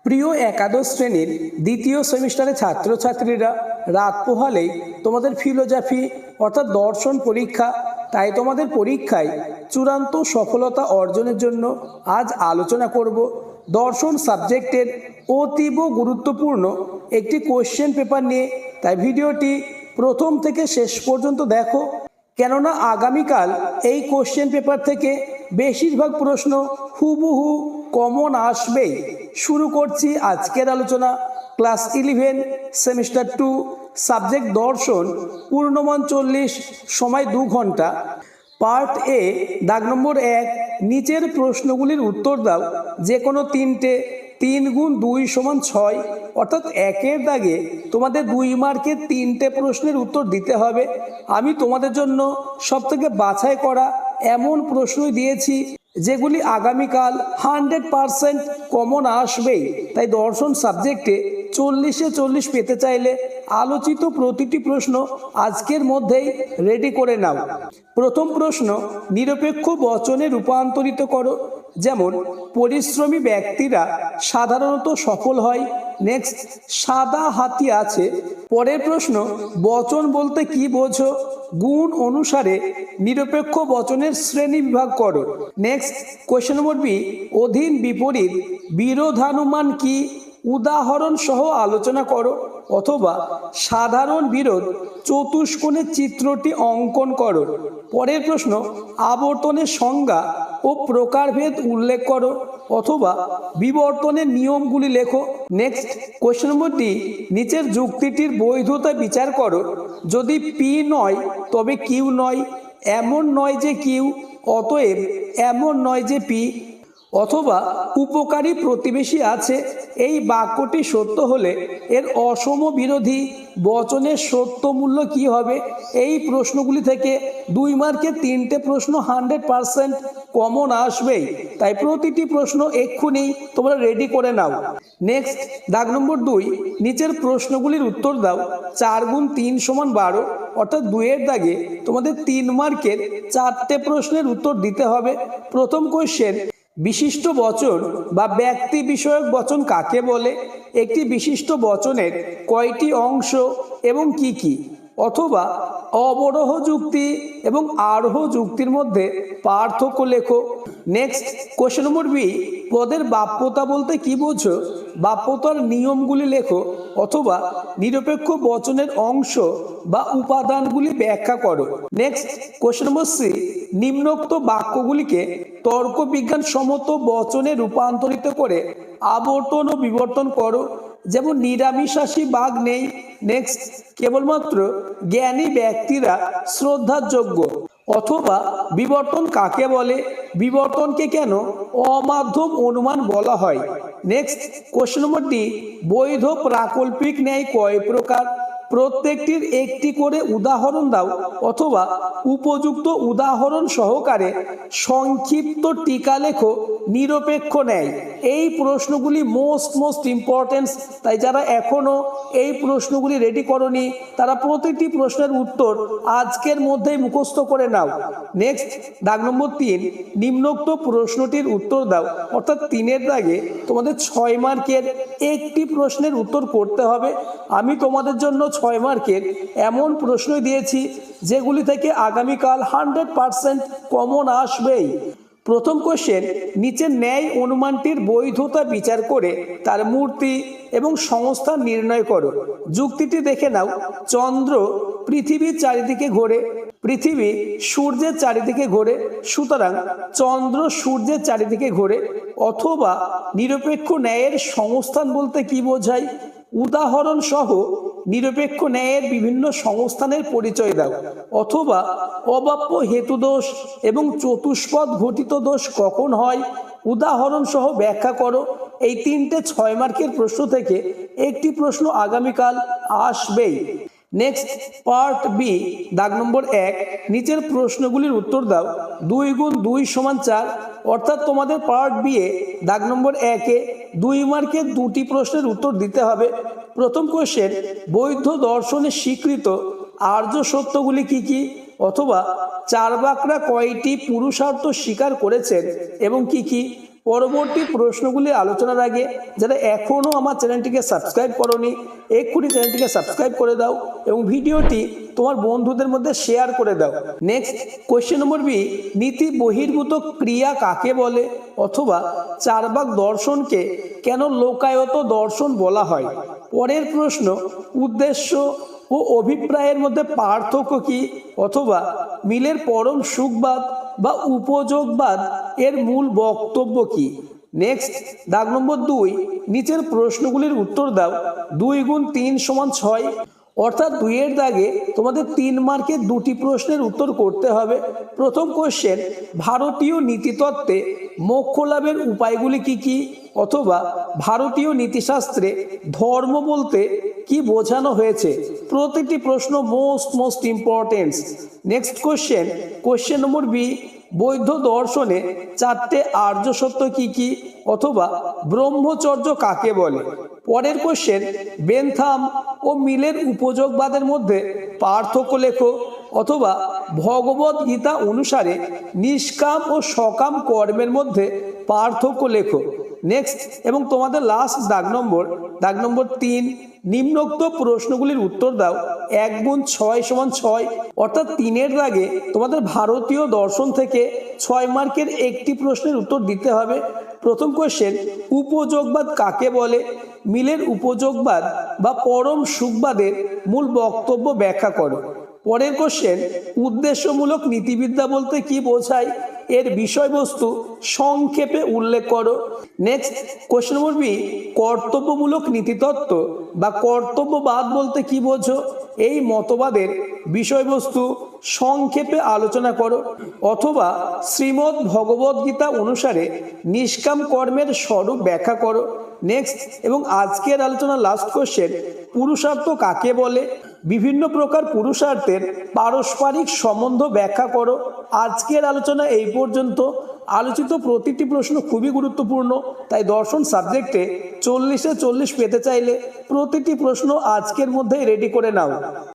প্রিয় একাদশ শ্রেণীর দ্বিতীয় সেমিস্টারের ছাত্রছাত্রীরা, রাত পোহালেই তোমাদের ফিলোজফি অর্থাৎ দর্শন পরীক্ষা। তাই তোমাদের পরীক্ষায় চূড়ান্ত সফলতা অর্জনের জন্য আজ আলোচনা করব দর্শন সাবজেক্টের অতীব গুরুত্বপূর্ণ একটি কোশ্চেন পেপার নিয়ে। তাই ভিডিওটি প্রথম থেকে শেষ পর্যন্ত দেখো, কেননা আগামীকাল এই কোশ্চেন পেপার থেকে বেশিরভাগ প্রশ্ন হুবহু কমন আসবেই। শুরু করছি আজকের আলোচনা। ক্লাস 11 সেমিস্টার 2 সাবজেক্ট দর্শন, পূর্ণমান 40, সময় 2 ঘন্টা। পার্ট এ, দাগ নম্বর 1, নিচের প্রশ্নগুলির উত্তর দাও। যে কোনো তিনটে। 3 গুণ 2 সমান 6, অর্থাৎ একের দাগে তোমাদের 2 মার্কের 3টে প্রশ্নের উত্তর দিতে হবে। আমি তোমাদের জন্য সবথেকে বাছাই করা এমন প্রশ্নই দিয়েছি যেগুলি আগামীকাল 100% কমন আসবেই। তাই দর্শন সাবজেক্টে 40-এ 40 পেতে চাইলে আলোচিত প্রতিটি প্রশ্ন আজকের মধ্যেই রেডি করে নাও। প্রথম প্রশ্ন, নিরপেক্ষ বচনে রূপান্তরিত করো। যেমন, পরিশ্রমী ব্যক্তিরা সাধারণত সফল হয়। নেক্সট, সাদা হাতি আছে। পরের প্রশ্ন, বচন বলতে কি বোঝো? গুণ অনুসারে নিরপেক্ষ বচনের শ্রেণী বিভাগ করো। নেক্সট, কোয়েশ্চেন নম্বর বি, অধীন বিপরীত বিরোধানুমান কি? উদাহরণ সহ আলোচনা করো। অথবা সাধারণ বিরোধ চতুষ্কোণের চিত্রটি অঙ্কন করো। পরের প্রশ্ন, আবর্তনের সংজ্ঞা ও প্রকারভেদ উল্লেখ করো। অথবা বিবর্তনের নিয়মগুলি লেখো। নেক্সট, কোয়েশ্চেন নম্বর ডি, নিচের যুক্তিটির বৈধতা বিচার করো। যদি পি নয় তবে কিউ নয়, এমন নয় যে কিউ, অতএব এমন নয় যে পি। অথবা উপকারী প্রতিবেশী আছে, এই বাক্যটি সত্য হলে এর অসম বিরোধী বচনের সত্য মূল্য কি হবে? এই প্রশ্নগুলি থেকে 2 মার্কের 3টে প্রশ্ন 100% কমন আসবেই। তাই প্রতিটি প্রশ্ন এক্ষুনি তোমরা রেডি করে নাও। নেক্সট, দাগ নম্বর 2, নিচের প্রশ্নগুলির উত্তর দাও। 4 গুণ 3 সমান 12, অর্থাৎ 2 দাগে তোমাদের 3 মার্কের 4টে প্রশ্নের উত্তর দিতে হবে। প্রথম কোশ্চেন, বিশিষ্ট বচন বা ব্যক্তি বিষয়ক বচন কাকে বলে? একটি বিশিষ্ট বচনের কয়টি অংশ এবং কি কি? অথবা অবরোহ যুক্তি এবং আরোহ যুক্তির মধ্যে পার্থক্য লেখো। নেক্সট, কোশ্চেন নম্বর বি, পদের বাপ্যতা বলতে কি বোঝো? বাপ্যতার নিয়মগুলি লেখো। অথবা নিরপেক্ষ বচনের অংশ বা উপাদানগুলি ব্যাখ্যা করো। নেক্সট, কোশ্চেন নম্বর সি, নিম্নোক্ত বাক্যগুলিকে তর্ক বিজ্ঞান সম্মত বচনে রূপান্তরিত করে আবর্তন ও বিবর্তন করো। যেমন, নিরামিষাশী বাঘ নেই। নেক্সট, কেবলমাত্র জ্ঞানী ব্যক্তিরা শ্রদ্ধার যোগ্য। অথবা বিবর্তন কাকে বলে? বিবর্তনকে কেন অমাধ্যম অনুমান বলা হয়? নেক্সট, কোশ্চেন নম্বর ডি, বৈধ প্রাকল্পিক ন্যায় কয় প্রকার? প্রত্যেকটির একটি করে উদাহরণ দাও। অথবা উপযুক্ত উদাহরণ সহকারে সংক্ষিপ্ত টিকা লেখো নিরপেক্ষ ন্যায়। এই প্রশ্নগুলি মোস্ট ইম্পর্টেন্ট। তাই যারা এখনো এই প্রশ্নগুলি রেডি করনি তারা প্রতিটি প্রশ্নের উত্তর আজকের মধ্যেই মুখস্থ করে নাও। নেক্সট, দাগ নম্বর 3, নিম্নোক্ত প্রশ্নটির উত্তর দাও। অর্থাৎ 3 দাগে তোমাদের 6 মার্কের একটি প্রশ্নের উত্তর করতে হবে। আমি তোমাদের জন্য 6 মার্কের এমন প্রশ্নই দিয়েছি যেগুলি থেকে আগামীকাল 100% কমন আসবেই। প্রথম কোশ্চেন, নিচে ন্যায় অনুমানটির বৈধতা বিচার করে তার মূর্তি এবং সংস্থান নির্ণয় করো। যুক্তিটি দেখে নাও। চন্দ্র পৃথিবীর চারিদিকে ঘোরে, পৃথিবী সূর্যের চারিদিকে ঘোরে, সুতরাং চন্দ্র সূর্যের চারিদিকে ঘোরে। অথবা নিরপেক্ষ ন্যায়ের সংস্থান বলতে কি বোঝায়? উদাহরণ সহ নিরপেক্ষ ন্যায়ের বিভিন্ন সংস্থানের পরিচয় দাও। অথবা অবাপ্য হেতুদোষ এবং চতুষ্পদ ঘটিত দোষ কখন হয়? উদাহরণ সহ ব্যাখ্যা করো। এই 3টে 6 মার্কের প্রশ্ন থেকে একটি প্রশ্ন আগামীকাল আসবেই। নেক্সট, পার্ট বি, দাগ নম্বর 1, নিচের প্রশ্নগুলির উত্তর দাও। 2 গুণ 2 সমান 4, অর্থাৎ তোমাদের পার্ট বি এ দাগ নম্বর 1-এ 2 মার্কের 2টি প্রশ্নের উত্তর দিতে হবে। প্রথম কোশ্চেন, বৌদ্ধ দর্শনের স্বীকৃত আর্য সত্যগুলি কি কি? অথবা চার্বাকরা কয়টি পুরুষার্থ স্বীকার করেছেন এবং কি কি? পরবর্তী প্রশ্নগুলি আলোচনার আগে যারা এখনও আমার চ্যানেলটিকে সাবস্ক্রাইব করোনি, এক্ষুনি চ্যানেলটিকে সাবস্ক্রাইব করে দাও এবং ভিডিওটি তোমার বন্ধুদের মধ্যে শেয়ার করে দাও। নেক্সট কোয়েশ্চেন নম্বর বি, নীতি বহির্ভূত ক্রিয়া কাকে বলে, অথবা চার্বাক দর্শনকে কেন লোকায়ত দর্শন বলা হয়? পরের প্রশ্ন, উদ্দেশ্য ও অভিপ্রায়ের মধ্যে পার্থক্য কি, অথবা মিলের পরম সুখবাদ বা উপযোগবাদ এর মূল বক্তব্য কি? নেক্সট দাগ নম্বর 2, নিচের প্রশ্নগুলির উত্তর দাও। 2 গুণ 3 সমান 6, অর্থাৎ 2 এর দাগে তোমাদের 3 মার্কের 2টি প্রশ্নের উত্তর করতে হবে। প্রথম কোশ্চেন, ভারতীয় নীতিতত্ত্বে মোক্ষ লাভের উপায়গুলি কি কি, অথবা ভারতীয় নীতিশাস্ত্রে ধর্ম বলতে কি বোঝানো হয়েছে? প্রতিটি প্রশ্ন most important. Next question number B, বৌদ্ধ দর্শনে 4টে আর্য সত্য কি কি, অথবা ব্রহ্মচর্য কাকে বলে? পরের কোশ্চেন, বেনথাম ও মিলের উপযোগবাদের মধ্যে পার্থক্য লেখো, অথবা ভগবদ গীতা অনুসারে নিষ্কাম ও সকাম কর্মের মধ্যে পার্থক্য লেখো। নেক্সট এবং তোমাদের লাস্ট দাগ নম্বর 3, নিম্নোক্ত প্রশ্নগুলির উত্তর দাও। 1 গুণ 6 সমান 6, অর্থাৎ 3 এর দাগে তোমাদের ভারতীয় দর্শন থেকে 6 মার্কের একটি প্রশ্নের উত্তর দিতে হবে। প্রথম কোশ্চেন, উপযোগবাদ কাকে বলে? মিলের উপযোগবাদ বা পরম সুখবাদের মূল বক্তব্য ব্যাখ্যা করো। পরের কোশ্চেন, উদ্দেশ্যমূলক নীতিবিদ্যা বলতে কি বোঝায়? এর বিষয়বস্তু সংক্ষেপে উল্লেখ করো। নেক্সট কোশ্চেন নম্বর বি, কর্তব্যমূলক নীতিতত্ত্ব বা কর্তব্যবাদ বলতে কি বোঝো? এই মতবাদের বিষয়বস্তু সংক্ষেপে আলোচনা করো, অথবা শ্রীমদ্ ভগবদ গীতা অনুসারে নিষ্কাম কর্মের স্বরূপ ব্যাখ্যা করো। নেক্সট এবং আজকের আলোচনার লাস্ট কোশ্চেন, পুরুষার্থ কাকে বলে? বিভিন্ন প্রকার পুরুষার্থের পারস্পরিক সম্বন্ধ ব্যাখ্যা করো। আজকের আলোচনা এই পর্যন্ত। আলোচিত প্রতিটি প্রশ্ন খুবই গুরুত্বপূর্ণ, তাই দর্শন সাবজেক্টে 40-এ 40 পেতে চাইলে প্রতিটি প্রশ্ন আজকের মধ্যেই রেডি করে নাও।